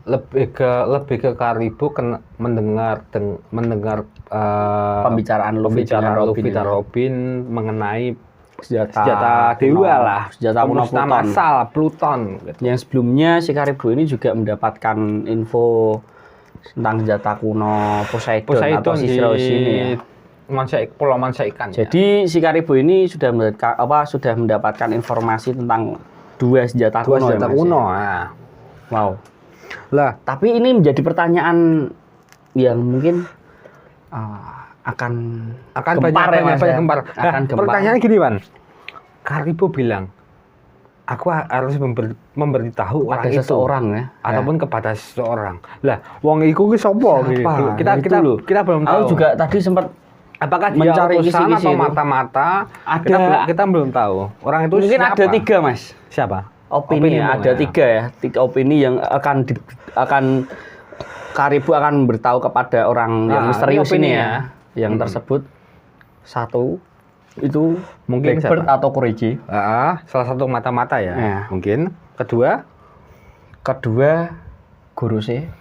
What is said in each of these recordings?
lebih ke Karibo mendengar pembicaraan Luffy dan Robin mengenai senjata dewa lah, senjata kuno Pluton gitu. Yang sebelumnya si Karibo ini juga mendapatkan info tentang senjata kuno Poseidon atau si Zeus ini ya. Pulau Mansa Ikan. Jadi si Karibo ini sudah mendapatkan informasi tentang dua senjata kuno. Nah. Wow. Lah, tapi ini menjadi pertanyaan yang mungkin akan gempar ya, Mas. Gempar. Akan gempar. Pertanyaannya gini, Wan. Karibo bilang, aku harus memberitahu kepada seseorang ya, ataupun kepada seseorang. Lah, wong iku ki sapa gitu. Kita belum tahu. Aku juga tadi sempat apakah dia mencari utusan kisi-kisi atau mata-mata? Kita belum tahu. Orang itu mungkin siapa? ada 3, Mas. Siapa? Opini ada 3 ya. 3 opini yang akan Karibo akan beritahu kepada orang yang misterius ini ya. Yang tersebut satu itu mungkin Blackbird atau Kuroigi. Salah satu mata-mata ya. Mungkin. Kedua Gorose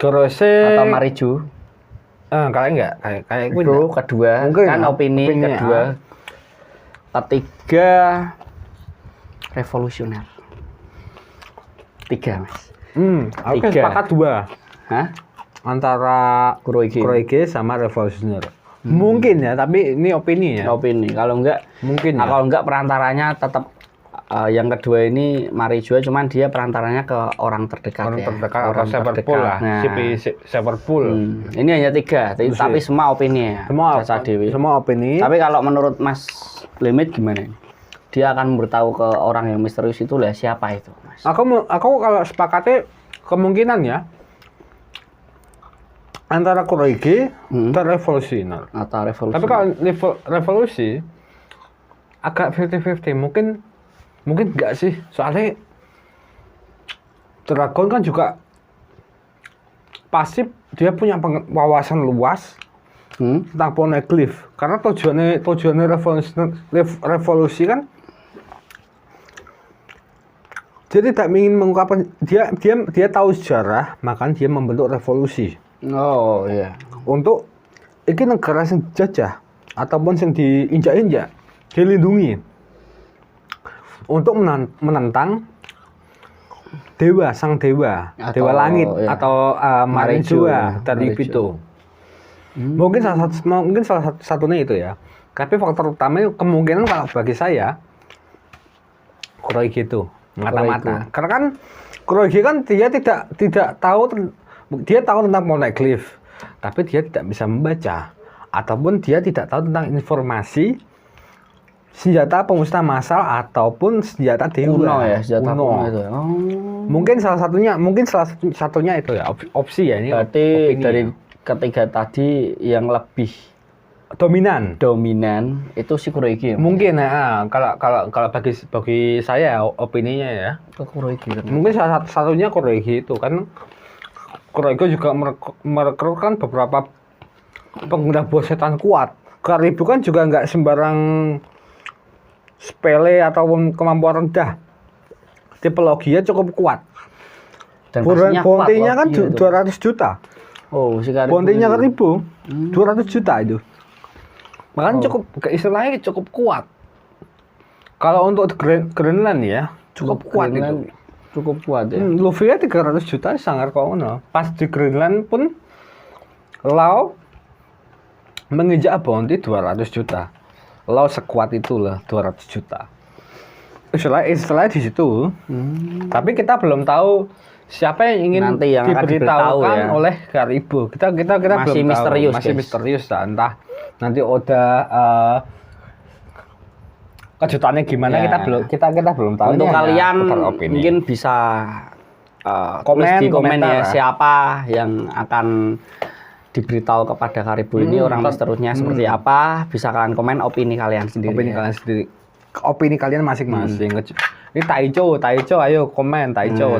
atau Marijo. Kayak enggak kayak itu kedua mungkin kan opini kedua. Ketiga revolusioner. 3, Mas. Oke, sepakat 2. Antara Kuroigi sama revolusioner. Mungkin ya, tapi ini opini ya. Opini. Kalau enggak mungkin. Kalau enggak perantaranya tetap yang kedua ini Marijo, cuman dia perantaranya ke orang terdekat. Orang Severpool lah. Si Severpool. Ini hanya 3, tapi semua opini ya. Semua opini. Tapi kalau menurut Mas Limit gimana? Dia akan beritahu ke orang yang misterius itu lah siapa itu, Mas. Aku kalau sepakatnya kemungkinan ya antara Kuroigi atau revolusioner. Tapi kalau revolusi agak 50-50, mungkin enggak sih. Soalnya Dragon kan juga pasif, dia punya wawasan luas tentang Poneglyph. Karena tujuannya revolusi kan dia tidak ingin mengungkapkan, dia tahu sejarah, maka dia membentuk revolusi. Oh iya. Untuk ini negara yang dijajah ataupun yang diinjak-injak, dilindungi. Untuk menentang sang dewa langit atau Marijo dari itu. Mungkin salah satunya itu ya. Tapi faktor utamanya kemungkinan kalau bagi saya Kuroigi itu mata-mata. Karena kan Kuroigi kan dia tidak tahu, dia tahu tentang Poneglyph, tapi dia tidak bisa membaca ataupun dia tidak tahu tentang informasi senjata pemusnah massal ataupun senjata dewa. Senjata kuno itu. Mungkin salah satunya itu ya, opsi ya ini. Berarti dari ketiga tadi yang lebih dominan itu si Kuroigi. Mungkin kalau bagi saya opininya ya ke Kuroigi. Mungkin salah satunya Kuroigi itu kan. Kuroigi juga merekrutkan beberapa pengguna bos setan kuat. Karibo kan juga nggak sembarang sepele ataupun kemampuan rendah. Tipologinya cukup kuat. Dan bounty-nya kan 200 juta. Oh, si Karibo. Bounty-nya Karibo 200 juta itu. Makanya istilahnya cukup kuat. Kalau untuk Greenland ya, cukup kuat itu. Cukup kuat ya. Luffy 300 juta sangat kono. Pas di Greenland pun Law menginjak bounty 200 juta. Law sekuat itulah 200 juta. Istilah di situ. Tapi kita belum tahu siapa yang ingin diberitahukan oleh Karibo. Kita masih belum misterius, tahu. Masih misterius. Entah nanti Oda kejutannya gimana kita belum tahu. Untuk kalian mungkin bisa komen di komen ya siapa yang akan diberitahu kepada Karibo ini orang misteriusnya seperti apa, bisa kalian komen opini kalian sendiri. Opini kalian masing-masing. Ini Taicho ayo komen Taicho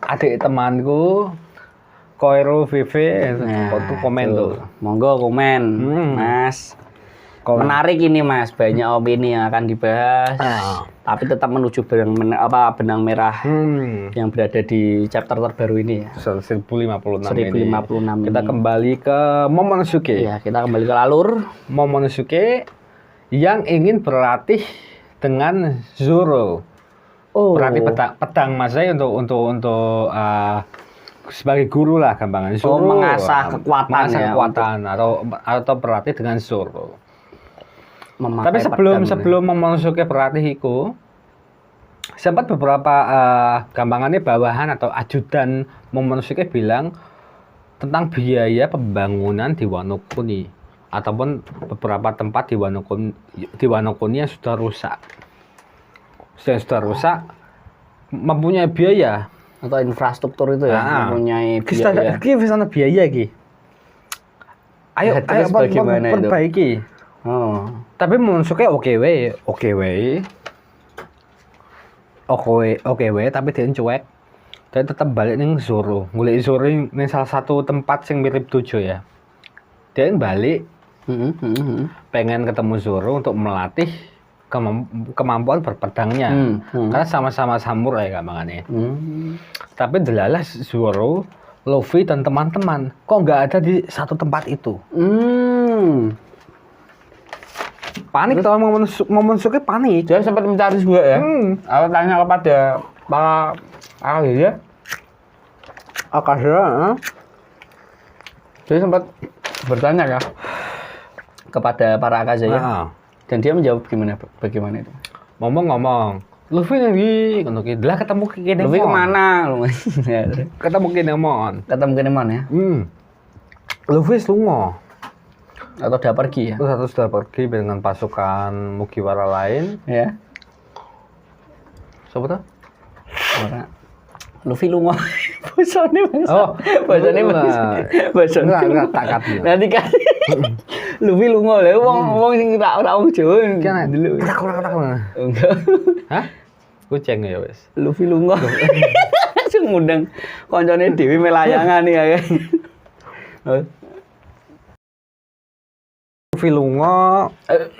adik temanku Koiro VV komen tuh. Monggo komen Mas. Menarik ini Mas, banyak opini yang akan dibahas. Tapi tetap menuju benang merah yang berada di chapter terbaru ini ya. 1056 1056 Kita kembali ke Momonosuke. Iya, kita kembali ke alur Momonosuke yang ingin berlatih dengan Zoro. Berarti pedang Mas saya untuk sebagai guru lah gampangan. Zoro mengasah kekuatan atau berlatih dengan Zoro. Tapi sebelum Momonosuke berlatih itu, sempat beberapa gampangannya bawahan atau ajudan Momonosuke bilang tentang biaya pembangunan di Wano Kuni ataupun beberapa tempat di Wano Kuni yang sudah rusak. Sudah rusak mempunyai biaya atau infrastruktur itu ya, mempunyai biaya. Kita biaya ki. Ayo perbaiki. Tapi Momonosuke oke we, tapi dia cuek. Dia tetap balik ning Zoro. Golek Zoro ning salah satu tempat sing mirip Dojo ya. Dia balik. Pengen ketemu Zoro untuk melatih kemampuan berpedangnya. Karena sama-sama samurai gampangannya. Tapi delalah Zoro, Luffy dan teman-teman kok nggak ada di satu tempat itu. Panik atau Momonosuke panik. Dia sempat mencari juga ya. Aku tanya kepada para ya. Akasha. Dia sempat bertanya ya kepada para Akasha ya. Dan dia menjawab bagaimana itu? Ngomong. Luffy lagi, lah ketemu Kinemon. Luffy kemana? Ketemu Kinemon Ya. Luffy lunga. Atau udah pergi ya? Sudah pergi dengan pasukan Mugiwara lain. Ya. Siapa tuh? Luffy lunga. Bosone Mas. Bosone enggak takat. Nanti kan Luffy lunga lho wong sing ora wong Jawa kan dulu. Enggak. Hah? Kucing ya wis. Luffy lunga. Sing ngundang koncone dhewe melayangan ya kan. Luffy lunga,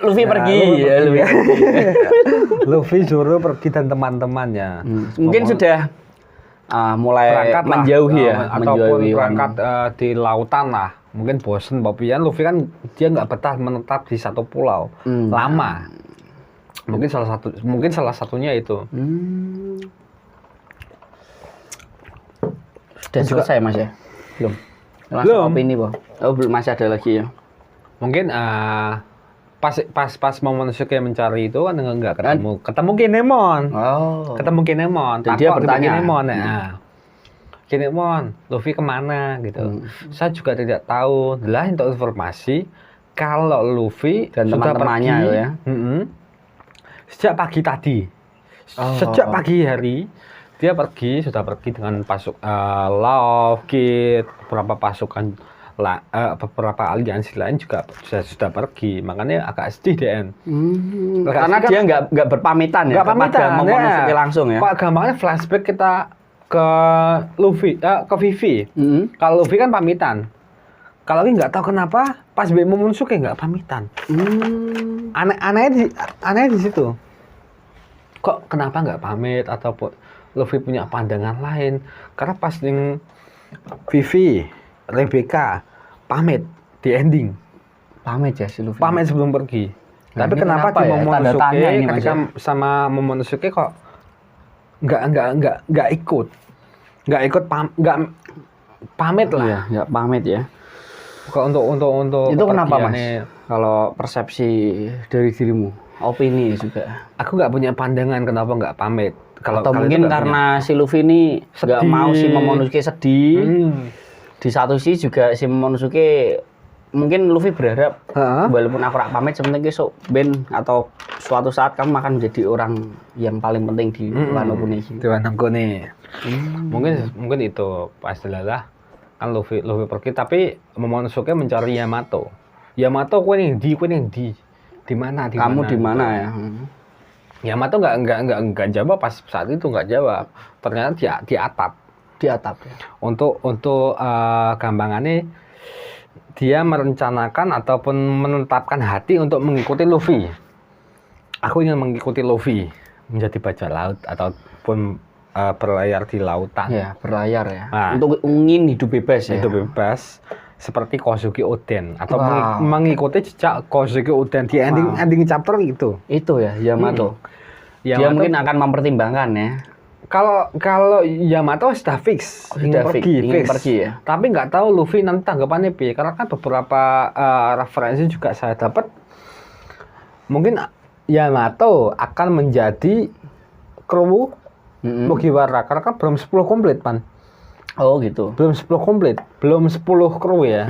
Luffy pergi ya, Luffy Zoro pergi dan teman-temannya. Mungkin sudah mulai menjauhi ya, ataupun berangkat di lautan lah. Mungkin bosen Papian. Luffy kan dia nggak betah menetap di satu pulau lama. Mungkin salah satunya itu. Sudah selesai Mas ya? Belum. Opini Bo. Belum, masih ada lagi ya. Mungkin pas Momonosuke mencari itu kan nggak ketemu Kinemon. Ketemu Kinemon. Dan dia bertanya Kinemon, Kinemon, Luffy kemana gitu. Saya juga tidak tahu. Lah untuk informasi kalau Luffy dan teman-temannya ya. Sejak pagi tadi. Sejak pagi hari dia sudah pergi dengan Law, Kid, beberapa pasukan beberapa aliansi lain juga sudah pergi, makanya agak sedih DN. Karena dia nggak berpamitan ya, kepada Momonosuke langsung ya. Pak gampangnya flashback kita ke Luffy, ke Vivi. Kalau Luffy kan pamitan. Kalau ini nggak tahu kenapa pas Momonosuke nggak pamitan. Aneh di situ. Kok kenapa nggak pamit atau Luffy punya pandangan lain? Karena pas ning Vivi, Rebecca pamit di ending. Pamit ya si Luffy. Pamit sebelum pergi. Tapi kenapa di Momonosuke ketika sama Momonosuke kok nggak ikut pamit lah. Iya, nggak pamit ya. Kok untuk itu kenapa Mas? Kalau persepsi dari dirimu, opini juga. Aku nggak punya pandangan kenapa nggak pamit. Atau mungkin karena si Luffy ini nggak mau si Momonosuke sedih. Di satu sisi juga si Momonosuke mungkin Luffy berharap walaupun aku rak pamit sebenarnya besok Ben atau suatu saat kamu akan menjadi orang yang paling penting di Wano Kuni. Di Wano Kuni. Mungkin itu pas lelah kan Luffy pergi tapi Momonosuke mencari Yamato. Yamato kowe ning ndi? Di mana? Kamu di mana ya? Yamato nggak jawab pas saat itu nggak jawab. Ternyata di atap. Di atap ya. Untuk gampangannya dia merencanakan ataupun menetapkan hati untuk mengikuti Luffy. Aku ingin mengikuti Luffy menjadi bajak laut ataupun berlayar di lautan. Ya, berlayar ya. Nah, untuk ingin hidup bebas ya. Hidup bebas seperti Kozuki Oden atau mengikuti jejak Kozuki Oden di ending chapter itu. Itu ya Yamato. Dia mungkin akan mempertimbangkan ya. Kalau Yamato sudah fix, ingin pergi ya. Tapi nggak tahu Luffy nanti tanggapannya piye. Karena kan beberapa referensi juga saya dapat. Mungkin Yamato akan menjadi kru Mugiwara. Karena kan belum 10 komplit, Pan. Oh gitu. Belum 10 komplit. Belum 10 kru ya.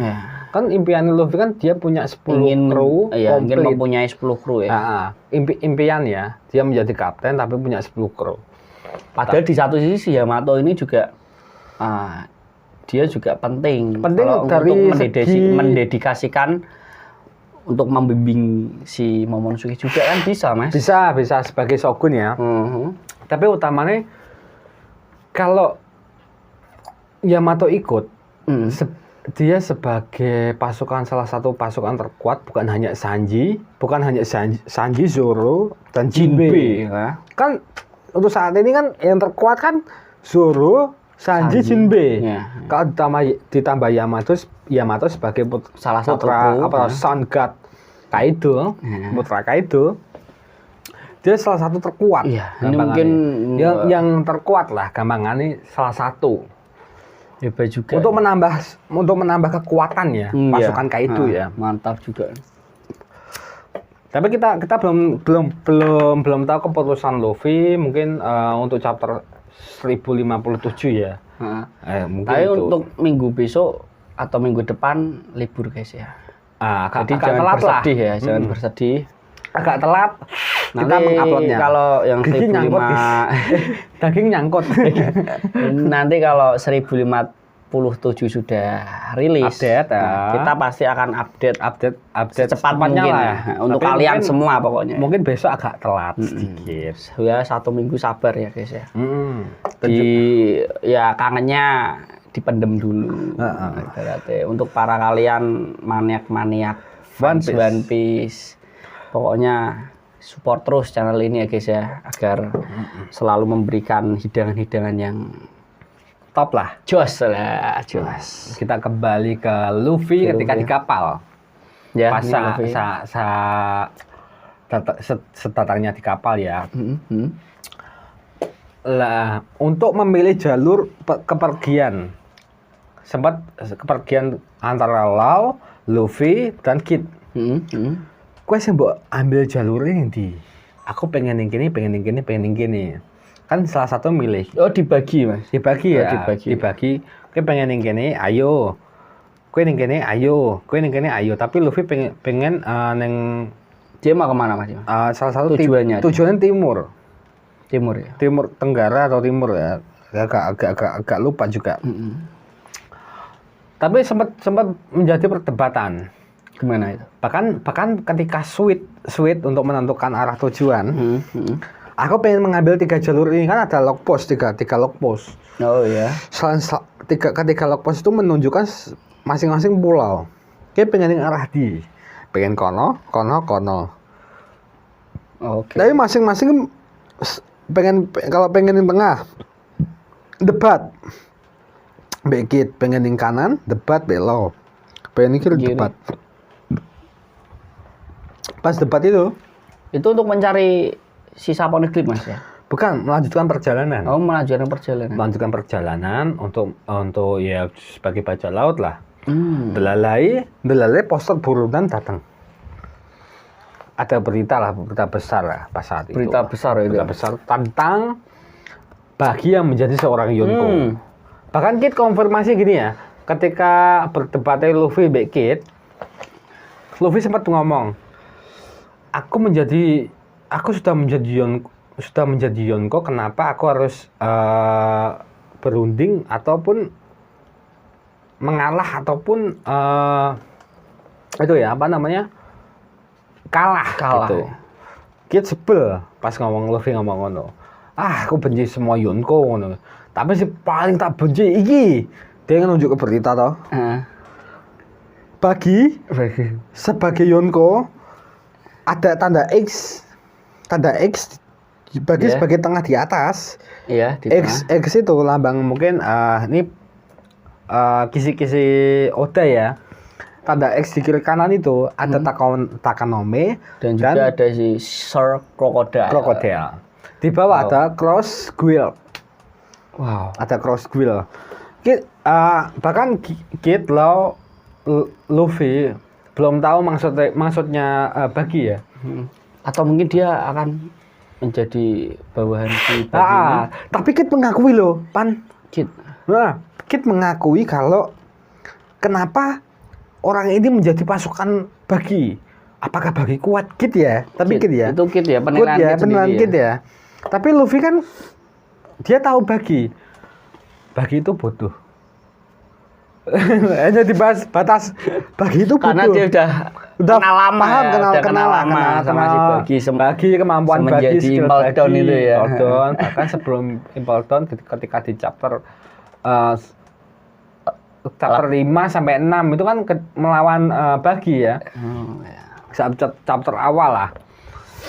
Kan impian Luffy kan dia punya 10 kru. Iya, ingin mempunyai 10 kru ya. Impian ya. Dia menjadi kapten tapi punya 10 kru. Padahal di satu sisi Yamato ini juga dia juga penting dari untuk mendedikasikan untuk membimbing si Momonosuke juga kan bisa, Mas. Bisa sebagai shogun ya. Tapi utamanya kalau Yamato ikut dia sebagai salah satu pasukan terkuat, bukan hanya Sanji, Zoro dan Jinbe. Kan untuk saat ini kan yang terkuat kan Zoro, Sanji. Jinbe. Kalau ditambah Yamato sebagai salah satu Sun God Kaido, putra Kaido. Dia salah satu terkuat. Iya, ini mungkin yang terkuat lah gampangannya salah satu. Hebat juga. Untuk menambah kekuatan ya pasukan Kaido ya. Mantap juga. Tapi kita belum tahu keputusan Luffy mungkin untuk chapter 1057 ya. Mungkin tapi untuk minggu besok atau minggu depan libur guys ya. Jadi jangan bersedih ya, jangan bersedih. Agak telat kita menguploadnya. Kalau yang 1005 daging nyangkut. Nanti kalau 1057 sudah rilis, kita pasti akan update secepat mungkin ya. Untuk tapi kalian semua pokoknya. Mungkin besok agak telat sedikit. Ya 1 minggu sabar ya guys ya. Ya kangennya dipendem dulu. Untuk para kalian maniak One Piece. Pokoknya support terus channel ini ya guys ya, agar selalu memberikan hidangan-hidangan yang top lah. Jos. Kita kembali ke Luffy ketika di kapal. Ya, pas setatangnya di kapal ya. Lah, untuk memilih jalur kepergian. Sempat kepergian antara Law, Luffy dan Kid. Gue sih mbok ambil jalurnya yang di. Aku pengen yang gini. Kan salah satu milih. Oh, dibagi, Mas. Dibagi ya. Dibagi. Gue pengen yang gini, ayo. Gue yang gini, ayo. Tapi Luffy pengen neng. Dia mau kemana, Mas? Salah satu tujuannya timur. Timur ya. Timur Tenggara atau timur ya. Agak lupa juga. Tapi sempat menjadi perdebatan. Gimana itu? Bahkan ketika Sweet untuk menentukan arah tujuan. Aku pengen mengambil 3 jalur ini, kan ada log post, tiga log post. Oh iya. Ketiga log post itu menunjukkan masing-masing pulau. Kayak pengen yang arah di. Pengen kono. Oke. Tapi masing-masing kalau pengen yang tengah debat. Bekit pengen yang kanan, debat belok. Pengen kiri debat. Pas debat itu untuk mencari sisa poneglyph, Mas ya? Bukan, melanjutkan perjalanan. Oh, melanjutkan perjalanan untuk ya sebagai bajak laut lah. Delalai poster burunan datang. Ada berita besar lah pas saat itu. Berita besar tentang bahagia menjadi seorang Yonko. Bahkan Kid konfirmasi gini ya, ketika berdebatnya Luffy mbek Kid, Luffy sempat ngomong, aku sudah menjadi Yonko, kenapa aku harus berunding ataupun mengalah ataupun itu ya kalah gitu. Kid sebel pas Luffy ngomong ngono. Aku benci semua Yonko ngono. Tapi si paling tak benci iki dia nunjuk ke berita toh. Bagi sebagai Yonko ada tanda X bagi sebagai tengah di atas. Iya, di X itu lambang mungkin ini kisi-kisi Oda ya. Tanda X di kiri kanan itu ada Takanome dan juga ada si Sir Crocodile. Di bawah ada Cross Guild. Wow. Ada Cross Guild. Bahkan Kid Luffy belum tahu maksudnya bagi ya. Atau mungkin dia akan menjadi bawahan si bagi ini. Tapi Kid mengakui loh, Kid mengakui kalau kenapa orang ini menjadi pasukan bagi. Apakah bagi kuat Kid ya? Tapi Kid ya. Itu Kid ya, penilaian Kid ya. Tapi Luffy kan dia tahu bagi itu bodoh. Hanya dibahas batas bagi itu bodoh. Karena dia udah kenal lama, kenal lama sama si bagi, kemampuan bagi skill Impel Down itu ya. Bahkan sebelum Impel Down ketika di chapter 5 sampai 6 itu kan melawan bagi ya. Chapter awal lah.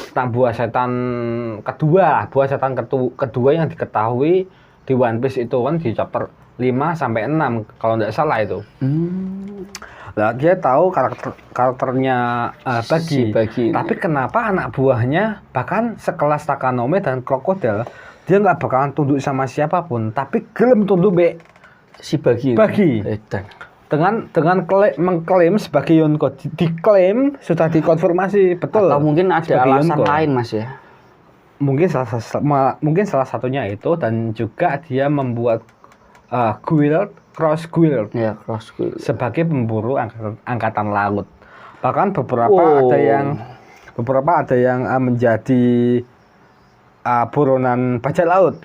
Tentang buah setan kedua yang diketahui di One Piece itu kan di chapter 5 sampai 6 kalau tidak salah itu. Nah, dia tahu karakternya bagi. Tapi kenapa anak buahnya bahkan sekelas Takanome dan Crocodile dia nggak bakalan tunduk sama siapapun, tapi gelem tunduk si bagi. Dengan mengklaim sebagai Yonko, diklaim sudah dikonfirmasi betul. Atau mungkin ada alasan lain Mas ya. Mungkin salah satunya itu, dan juga dia membuat Cross Guild. Ya, Cross Guild. Sebagai pemburu angkatan laut. Bahkan beberapa ada yang menjadi buronan bajak laut.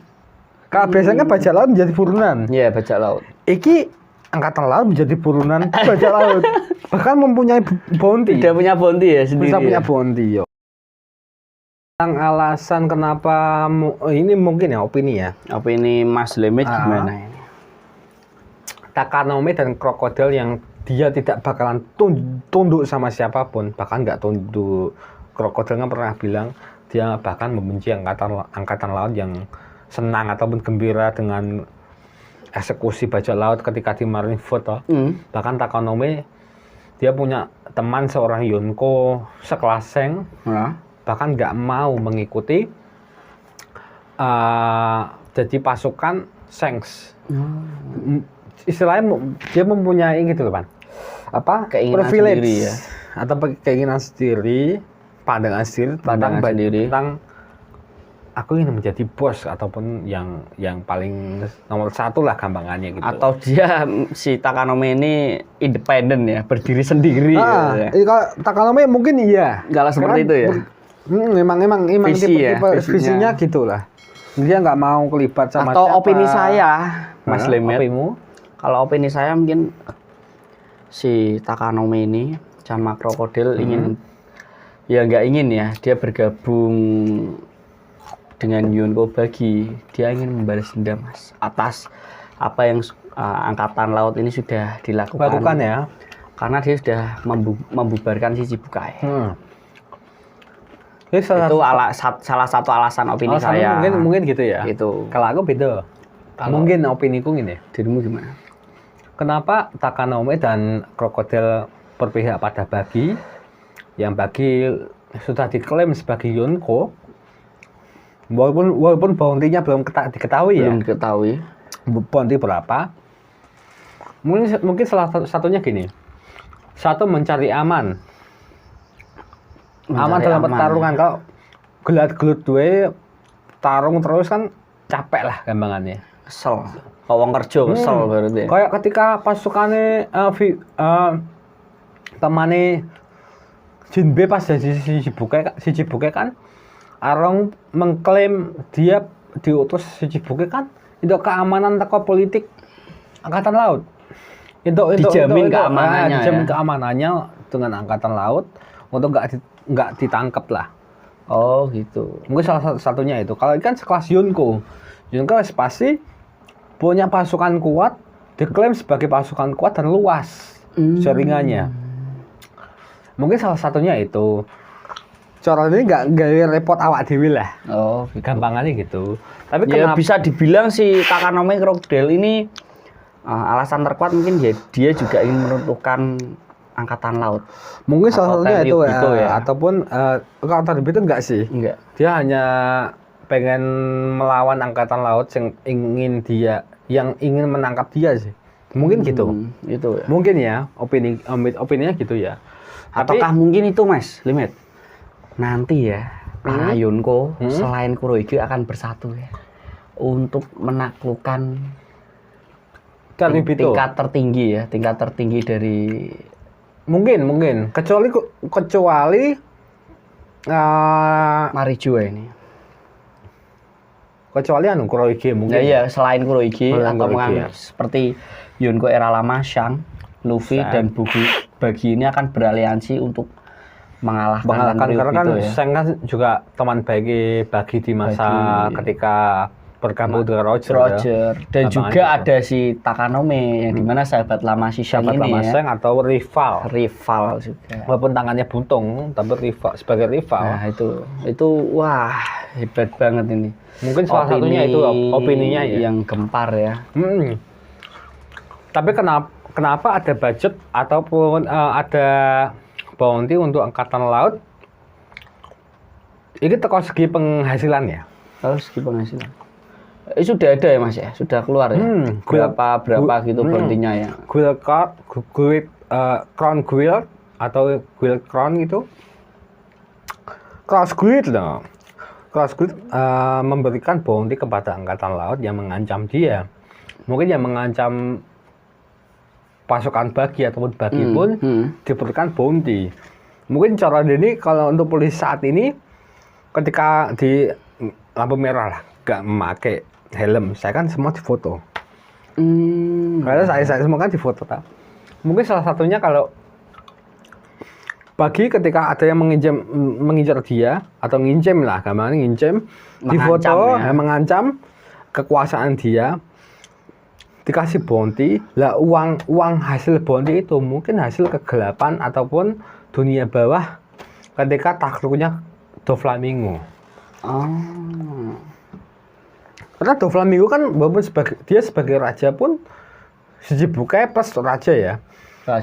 Kalau biasanya bajak laut menjadi buronan. Iya, bajak laut. Iki angkatan laut menjadi buronan bajak laut. Bahkan mempunyai bounty. Dia punya bounty ya sendiri. Bisa punya bounty yo. Alasan kenapa ini mungkin ya opini ya. Opini Mas Lemit gimana ini? Takanome dan Crocodile yang dia tidak bakalan tunduk sama siapapun, bahkan nggak tunduk. Crocodile kan pernah bilang dia bahkan membenci angkatan laut yang senang ataupun gembira dengan eksekusi bajak laut ketika di Marineford. Bahkan Takanome dia punya teman seorang Yonko sekelas Seng, bahkan nggak mau mengikuti jadi pasukan Sengs. Istilahnya dia mempunyai gitu loh, keinginan sendiri ya, atau keinginan sendiri, pandangan sendiri tentang aku ingin menjadi bos ataupun yang paling nomor satu lah gampangannya gitu. Atau dia si Takanome ini independen ya, berdiri sendiri. Kalau Takanome mungkin iya. Kalau seperti itu ya. Memang tipe visinya gitulah. Dia nggak mau kelibat sama atau siapa. Opini saya, Mas Lemit. Opimu? Kalau opini saya mungkin si Takanome ini sama Crocodile ingin, ya nggak ingin ya, dia bergabung dengan Yonko bagi. Dia ingin membalas dendam Mas atas apa yang angkatan laut ini sudah dilakukan ya. Karena dia sudah membubarkan si Chichibukai. Itu salah satu alasan opini saya. Mungkin gitu ya. Itu. Kalau aku beda. Mungkin opiniku gini. Dirimu gimana? Kenapa Takanome dan Crocodile berpihak pada bagi? Yang bagi sudah diklaim sebagai Yonko. Walaupun bounty-nya belum diketahui ya. Belum diketahui. Bounty berapa? Mungkin salah satunya gini. Satu, mencari aman. Aman dalam pertarungan. Kalau gelut-gelut duwe tarung terus kan capek lah gampangannya. Kesel. Kawang kerja kesel berarti. Kayak ketika pasukannya temane Jinbe pas jadi Shichibukai kan Arong mengklaim dia diutus Shichibukai kan untuk keamanan teko politik angkatan laut. Dijamin keamanannya. Dijamin keamanannya dengan angkatan laut untuk nggak ditangkap lah. Oh gitu. Mungkin salah satunya itu. Kalau kan sekelas Yonko pasti punya pasukan kuat, diklaim sebagai pasukan kuat dan luas jaringannya. Mungkin salah satunya itu. Cara ini nggak repot awak dewi lah. Oh, gampangannya gitu. Tapi ya bisa dibilang si Takanome Crocodile ini alasan terkuat mungkin dia juga ingin meruntuhkan angkatan laut. Mungkin salah satunya itu ya. Ataupun kalau tadi itu enggak sih. Enggak. Dia hanya pengen melawan angkatan laut yang ingin menangkap dia sih. Mungkin gitu. Itu ya. Mungkin ya, opininya gitu ya. Ataukah mungkin itu Mas Limet? Nanti ya, para Yonko selain Kurohige akan bersatu ya untuk menaklukkan tingkat tertinggi dari mungkin kecuali Marijo ini. Kecuali Kurohige mungkin. Ya, selain Kurohige atau seperti Yonko era lama, Shang, Luffy dan Buggy ini akan beraliansi untuk mengalahkan karena kan Shang kan juga teman baik Buggy di masa ketika bergabung dengan Roger. Dan juga ada si Takanome yang dimana sahabat lama si Shang ini ya. Shang atau rival juga. Walaupun tangannya buntung, tapi sebagai rival. Nah itu wah hebat banget ini. Mungkin salah satunya itu opininya ya. Yang gempar ya. Tapi kenapa ada budget ataupun ada bounty untuk angkatan laut? Ini teko segi penghasilan ya. Kalau segi penghasilan. Sudah ada ya Mas ya, sudah keluar ya. Berapa gitu bounty-nya ya. Crown Guild atau Guild Crown gitu. Cross Guild loh. Cross Guild memberikan bounty kepada angkatan laut yang mengancam dia. Mungkin yang mengancam pasukan Buggy ataupun Buggy pun diberikan bounty. Mungkin cara ini kalau untuk polisi saat ini ketika di lampu merah lah, nggak memakai helm, saya kan semua difoto. Karena saya semua kan difoto. Mungkin salah satunya kalau Buggy ketika ada yang mengincar dia atau nginjem lah, gambarnya nginjem, difoto, ya. Mengancam kekuasaan dia, dikasih bounty. Lah uang hasil bounty itu mungkin hasil kegelapan ataupun dunia bawah ketika takluknya Doflamingo. Karena Doflamingo kan walaupun dia sebagai raja pun Shichibukai plus raja ya.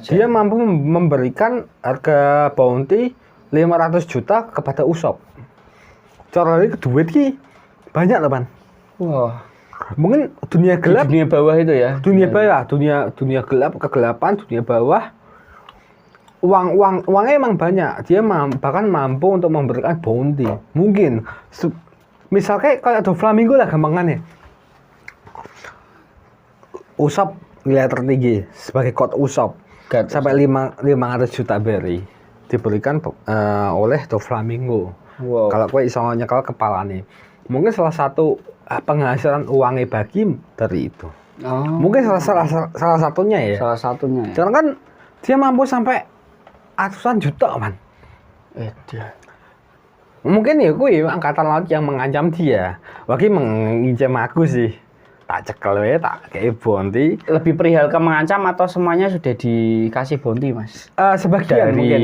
Dia mampu memberikan harga bounty 500 juta kepada Usopp. Cara ini duit ki banyak loh, Pan. Wah. Mungkin dunia gelap, dunia bawah itu ya. Dunia bawah, dunia gelap, kegelapan, dunia bawah. Uangnya emang banyak. Dia bahkan mampu untuk memberikan bounty. Mungkin misalnya kayak Doflamingo lah gampangannya. Usopp nilai tertinggi sebagai god Usopp. Sampai 500 juta berry diberikan oleh Doflamingo. Wow. Kalau kue iso nyekel kepala nih, mungkin salah satu penghasilan uangnya Buggy dari itu. Mungkin salah satunya ya. Salah satunya. Ya. Karena kan dia mampu sampai ratusan juta, man. Mungkin ya kue angkatan laut yang mengancam dia. Bagi menginjam aku sih. Tak cekel ya, tak kayak bounty. Lebih perihal ke mengancam atau semuanya sudah dikasih bounty, Mas? Sebagian dari mungkin.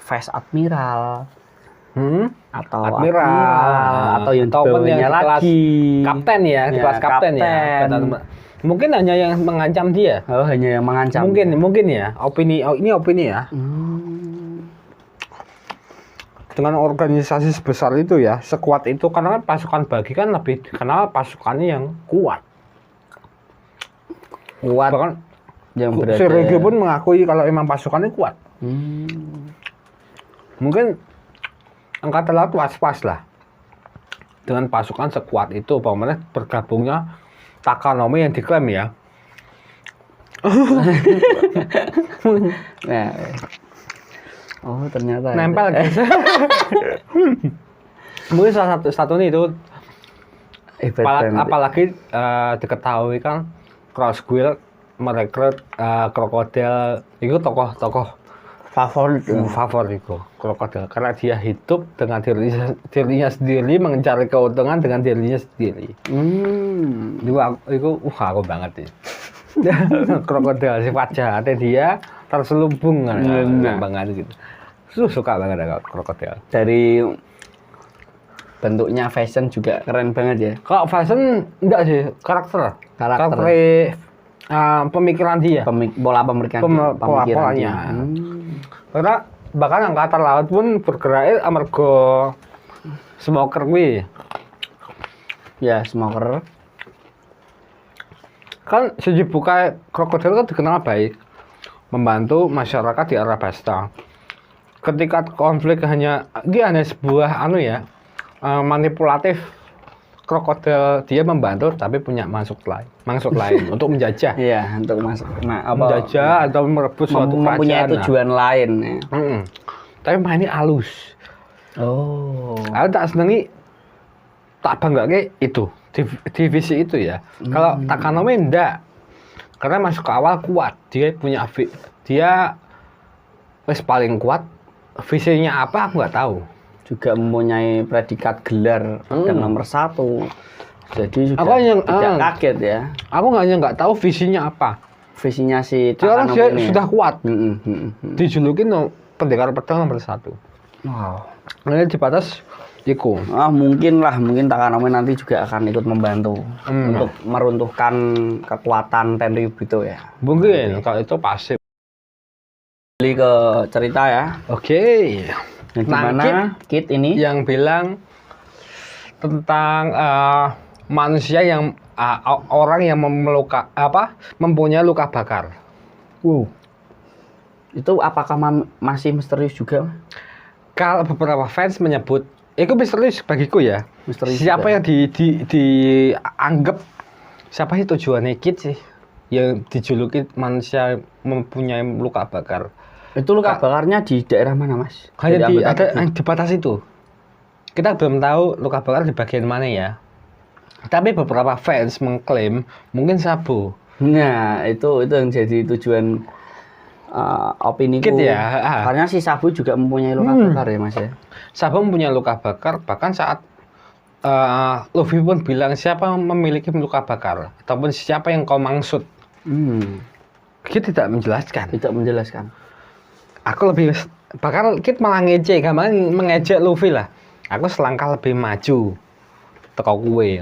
Vice Admiral atau Admiral atau yang bawahnya lagi kapten ya, di kelas kapten ya. Mungkin hanya yang mengancam dia. Oh, hanya yang mengancam. Mungkin ya. Ini opini ya. Dengan organisasi sebesar itu ya, sekuat itu, karena pasukan Buggy kan lebih dikenal pasukannya yang kuat. Bahkan yang berada. Shirogane pun mengakui kalau emang pasukannya kuat. Mungkin angkatan laut was-was lah dengan pasukan sekuat itu, bagaimana bergabungnya Takanome yang diklaim ya. Oh, ternyata nempel guys. Mungkin salah satu nih itu apalagi diketahui kan Cross Guild merekrut Crocodile itu tokoh favorit itu Crocodile, karena dia hidup dengan dirinya sendiri, mencari keuntungan dengan dirinya sendiri. Itu aku banget sih. Crocodile sifat jahatnya dia terselubung banget gitu. Suka banget ada krokodil. Dari bentuknya fashion juga keren banget ya. Kalau fashion enggak sih, karakter pemikiran dia. Pola pemikiran dia. Karena bahkan angkatan laut pun bergerak amarga smoker kuwi. Ya, smoker. Kan siji buka krokodil kan dikenal baik, membantu masyarakat di Arabasta. Ketika konflik dia hanya sebuah manipulatif. Krokodil dia membantu tapi punya maksud lain untuk menjajah. Iya, untuk menjajah atau merebut suatu kerajaan. Mempunyai tujuan lain. Ya. Tapi mainnya halus. Oh. Aku tak senengi, tak banggake itu divisi itu ya. Kalau Takanome enggak, karena masuk ke awal kuat. Dia punya dia paling kuat. Visinya apa aku nggak tahu. Juga mempunyai predikat gelar yang nomor 1. Jadi aku tidak kaget ya. Aku nggak tahu visinya apa. Visinya si Takanome dia sudah kuat. Dijulukin pendekar pedang nomor 1. Wow. Ini di batas iku. Mungkin Takanome nanti juga akan ikut membantu untuk meruntuhkan kekuatan Tenryubito ya. Mungkin kalau itu pasif. Balik ke cerita ya. Oke. Yang dimana Kid ini yang bilang tentang manusia yang orang yang mempunyai luka bakar. Itu apakah masih misterius juga? Kalau beberapa fans menyebut itu misterius bagiku ya. Misterius siapa juga. Yang dianggap siapa sih tujuannya Kid sih yang dijuluki manusia mempunyai luka bakar? Itu luka bakarnya di daerah mana, Mas? Hanya di batas itu. Kita belum tahu luka bakar di bagian mana ya. Tapi beberapa fans mengklaim mungkin Sabu. Nah, itu yang jadi tujuan opini Kid ya. Karena si Sabu juga mempunyai luka bakar ya, Mas ya. Sabu mempunyai luka bakar, bahkan saat Luffy pun bilang siapa memiliki luka bakar ataupun siapa yang kau maksud. Kid tidak menjelaskan. Aku lebih bahkan Kid malah ngejek, mengejek Luffy lah. Aku selangkah lebih maju teko kuwe.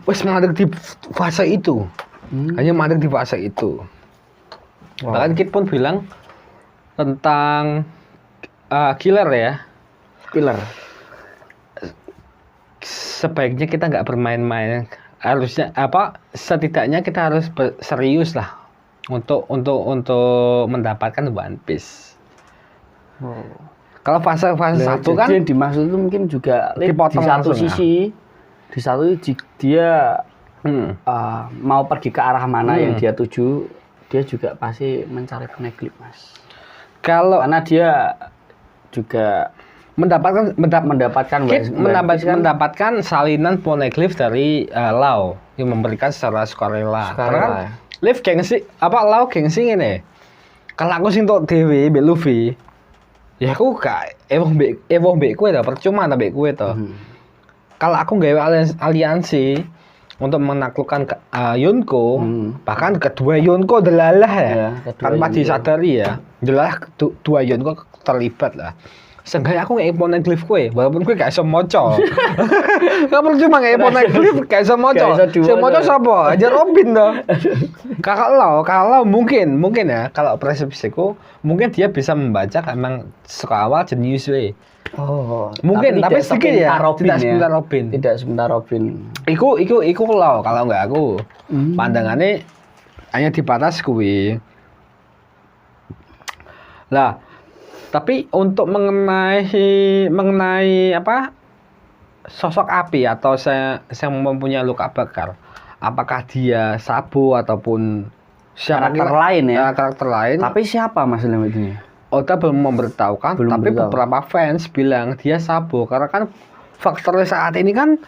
Wes mandek di fase itu. Hanya mandek di fase itu. Wow. Bahkan Kid pun bilang tentang killer ya. Killer. Sebaiknya kita nggak bermain-main. Harusnya setidaknya kita harus serius lah. Untuk mendapatkan One Piece. Kalau fase 1 kan yang dimaksud itu mungkin juga di satu sisi, di satu dia mau pergi ke arah mana yang dia tuju, dia juga pasti mencari poneglyph, Mas. Karena dia juga mendapatkan salinan poneglyph dari Law yang memberikan secara sukarela. Live gengsi Lau gengsi ngene. Kalau aku sing tok dhewe mbek Luffy, ya aku gak ewoh mbek kowe ta, percuma ta mbek kowe to. Kalau aku gawe aliansi untuk menaklukkan Yonko, bahkan kedua Yonko delalah ya, tanpa disadari ya. Jelas dua Yonko terlibat lah. Seenggaknya aku nggak poneglyph kue, walaupun kue gak bisa moco. Gak perlu cuma nggak poneglyph, gak bisa moco. Bisa moco siapa? Aja Robin dong. Kalau mungkin ya, kalau persepsiku, mungkin dia bisa membaca emang suka awal jenius we. Mungkin, tapi sedikit ya. Tidak sebentar Robin. Iku Lau, kalau nggak aku. Pandangannya hanya di batas kue. Lah. Tapi untuk mengenai sosok api atau yang mempunyai luka bakar, apakah dia Sabu ataupun karakter lain ya? Karakter lain. Tapi siapa Mas ini? Oda belum memberitahukan, tapi beberapa fans bilang dia Sabu karena kan faktornya saat ini kan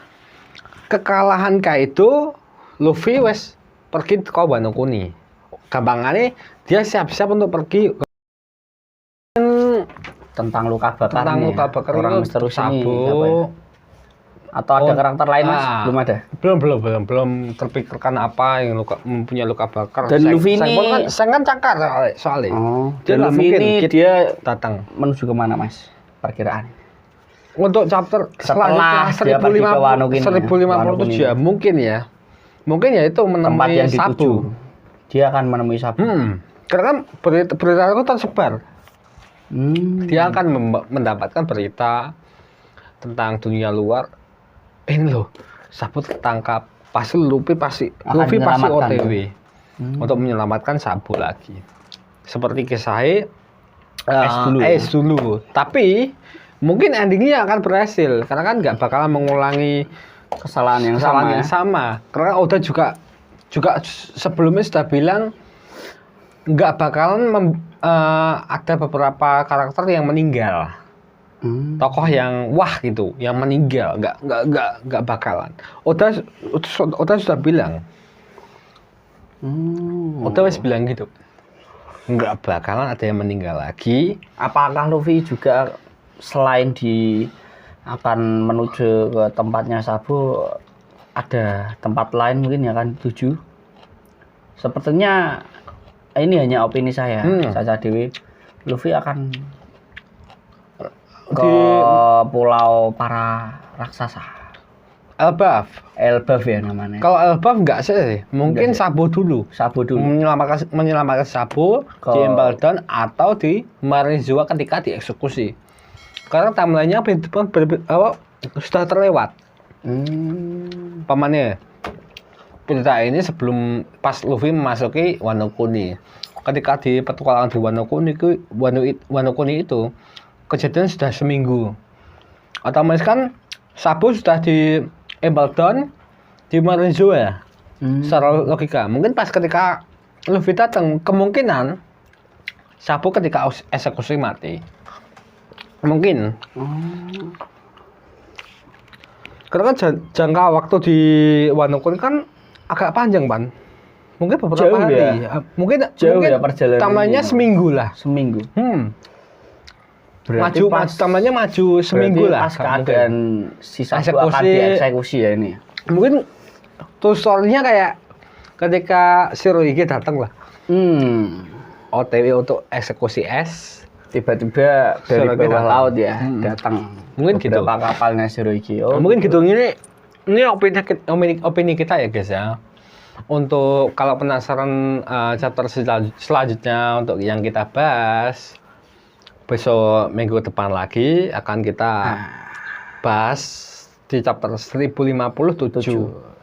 kekalahan Kaido, Luffy wes pergi ke Wano Kuni. Gampangannya dia siap-siap untuk pergi tentang luka bakar orang misterius ini Sabu Atau ada karakter lain Mas? Belum ada. Belum terpikirkan apa yang mempunyai luka bakar. Dan Luffy ini Seng kan cakar soalnya. Dan Luffy ini dia datang menuju kemana Mas? Perkiraan. Untuk chapter setelah dia pergi ke Wano Kuni 1057 ya mungkin ya itu menemui Sabu. Dia akan menemui Sabu. Karena berita itu tersebar. Dia akan mendapatkan berita tentang dunia luar. Ini loh, Sabu tertangkap. Pasti Luffy pasti OTW untuk menyelamatkan Sabu lagi. Seperti kisah Ace dulu. Tapi mungkin endingnya akan berhasil karena kan nggak bakalan mengulangi kesalahan yang sama. Karena Oda juga sebelumnya sudah bilang nggak bakalan ada beberapa karakter yang meninggal. Tokoh yang gitu, yang meninggal, nggak bakalan. Oda sudah bilang, Oda wes bilang gitu, nggak bakalan ada yang meninggal lagi. Apakah Luffy juga selain akan menuju ke tempatnya Sabu, ada tempat lain mungkin yang akan dituju? Sepertinya ini hanya opini saya, Caca Dewi. Luffy akan ke pulau para raksasa. Elbaf ya namanya. Kalau Elbaf enggak sih, mungkin Sabu dulu. Menyelamatkan Sabu di Emerald Dawn atau di Marineford ketika dieksekusi. Karena timeline-nya sudah terlewat. Pamannya berita ini sebelum pas Luffy memasuki Wano Kuni. Ketika di petualangan di Wano Kuni itu kejadian sudah seminggu. Otomatis kan Sabu sudah di Emerald Dawn di Marineford. Secara logika, mungkin pas ketika Luffy datang, kemungkinan Sabu ketika eksekusi mati. Mungkin. Karena kan jangka waktu di Wano Kuni kan agak panjang, Pan. Mungkin beberapa hari. Ya? Mungkin perjalanan. Tamanya seminggu lah. Seminggu. Tamanya maju seminggu lah. Pas keadaan si Sabu akan dieksekusi ya ini. Mungkin tuh story-nya kayak ketika Shirohige datang lah. OTW untuk eksekusi S. Tiba-tiba dari bawah laut ya datang. Mungkin gitu. Kapalnya Shirohige. Mungkin gitu. Ini opini kita ya guys ya. Untuk kalau penasaran chapter selanjutnya untuk yang kita bahas, besok minggu depan lagi akan kita bahas di chapter 1057.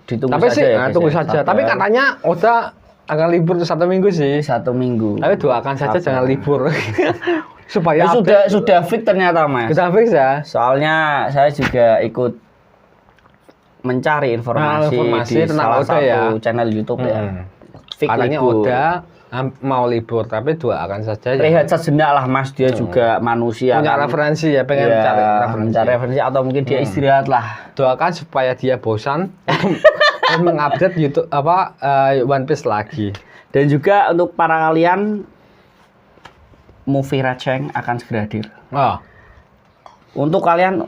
Ditunggu saja. Tunggu saja. Tapi katanya Oda akan libur 1 minggu sih. 1 minggu. Tapi doakan saja jangan libur. Supaya sudah fix ternyata Mas. Sudah fix ya. Soalnya saya juga ikut mencari informasi di salah satu channel YouTube ya. Katanya Oda mau libur, tapi doakan saja. Rehat sejenak lah Mas, dia juga manusia. Punya referensi ya, pengen mencari referensi atau mungkin dia istirahat lah. Doakan supaya dia bosan dan mengupdate YouTube One Piece lagi. Dan juga untuk para kalian, movie Raceng akan segera hadir. Untuk kalian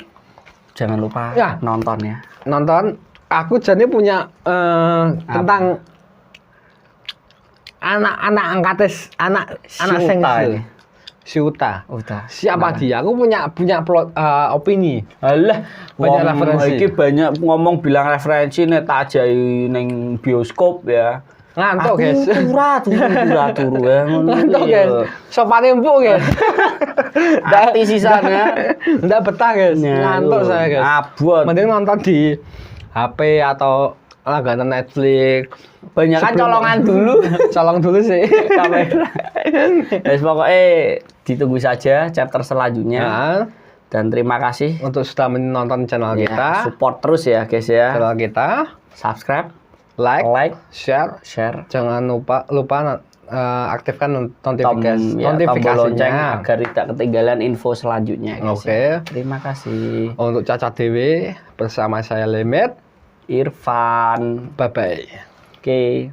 jangan lupa nonton ya. Nonton. Aku jadi punya tentang anak angkates anak Sengse. Uta. Siapa dia? Aku punya plot opini. Alah, banyak referensi. Iki banyak ngomong bilang referensi nek tak ajai ning bioskop ya. Ngantuk guys. Turu ya. Ngantuk guys. Sopane empuk guys. Hati sisanya. Ndak betah guys. Ngantuk saya guys. Abot. Mending nonton di HP atau langganan Netflix. Banyak kan colongan dulu. Colong dulu sih kamera. Pokoknya ditunggu saja chapter selanjutnya. Dan terima kasih untuk sudah menonton channel kita. Support terus ya guys ya. Channel kita. Subscribe. Like, share. Jangan lupa aktifkan notifikasinya lonceng agar tidak ketinggalan info selanjutnya. Oke. Terima kasih. Untuk Caca Dewi bersama saya Lemet, Irfan. Bye bye. Oke.